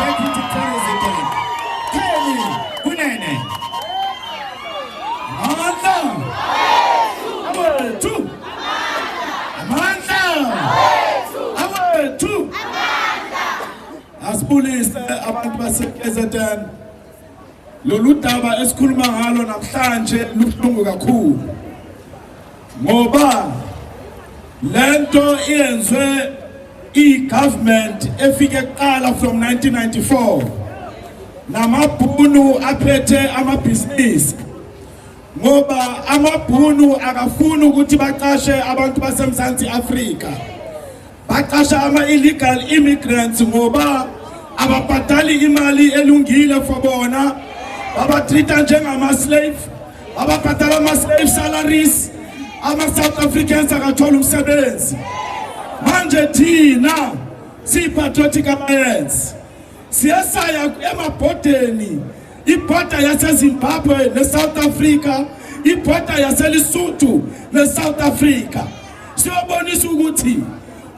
Deputy President Kenny Kunene. Amandla awethu, amandla awethu. Asibulise abantu base-KZN. Lolu daba esikhuluma ngalo namhlanje lubuhlungu kakhulu ngoba lento iyenzwe i-government efike kuqala from 1994 namabhunu aphethe amabhizinisi ngoba amabhunu akafuni ukuthi baqashe abantu baseMzansi Afrika, baqasha ama-illegal immigrants ngoba ababhadali imali elungile for bona, babatreata njengama-slave, bababhadala ama-slave salaries, ama-South Africans akathola umsebenzi. Manje thina siyi-Patriotic Alliance siyasaya emabhodeni, ibhoda yaseZimbabwe neSouth Africa, ibhoda yaseLesotho neSouth Africa, siyobonisa ukuthi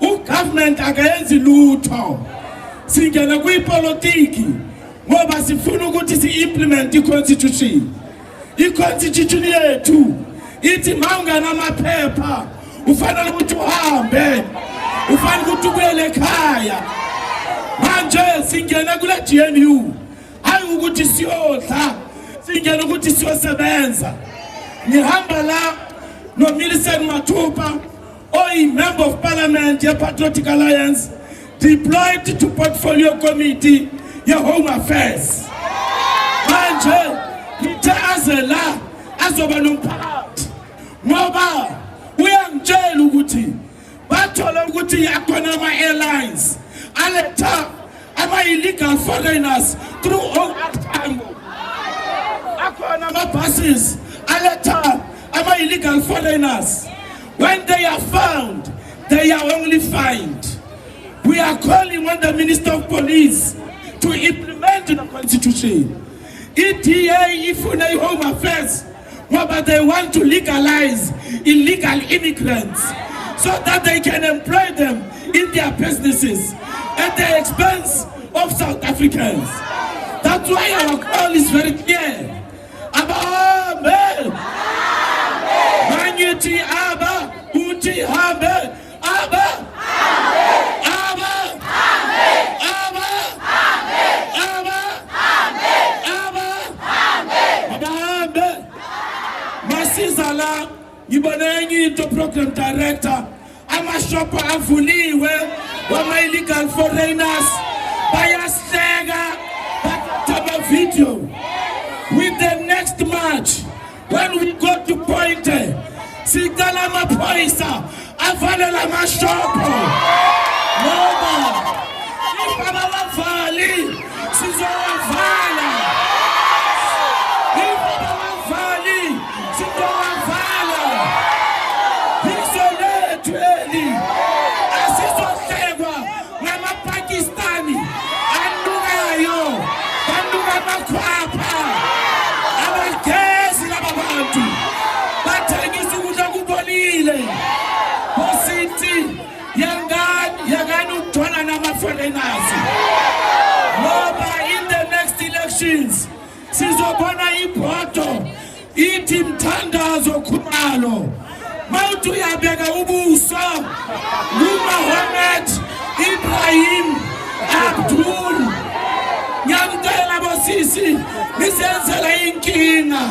ugovernment akayenzi lutho. Singena kwipolitiki ngoba sifuna ukuthi si-implement i-constitution. I-constitution yethu ithi mawungana amaphepha ufanele ukuthi uhambe, ufanele ukuthi ubuyele ekhaya. Manje singena kule GNU hayi ukuthi siyodla, singena ukuthi siyosebenza. Ngihamba la noMillicent Mathupa, Member of Parliament ye-Patriotic Alliance, deployed to Portfolio Committee ye Home Affairs. Manje ngithe aze la azoba nomphakathi ngoba uyangitshela ukuthi bathola ukuthi yakhona ama-airlines aletha ama-illegal foreigners through Tambo. Akhona ama-buses aletha ama-illegal foreigners. When they are found, they are only fined. We are calling on the Minister of Police to implement the Constitution. ETA ifuna Home Affairs, but they want to legalize illegal immigrants so that they can employ them in their businesses at the expense of South Africans. That's why our call is very clear. Amen. Manyeti Abba, Uti Habe, Abba. Masizala, Yibonengi to program director, amashopper avuliwe, wama illegal foreigners, bayastega, bataba video. With the next march, when we go to Pointe, Sigala Mapoisa, Avala Mashopo, Nova, Ibaba Valley, Sizola Vala. In the next elections, sizobona ibhodo ithi mthandazo khumalo mawuthi uyabeka ubuso Muhammad Ibrahim Abdul. Nyamtela bosisi nisenzela inkinga.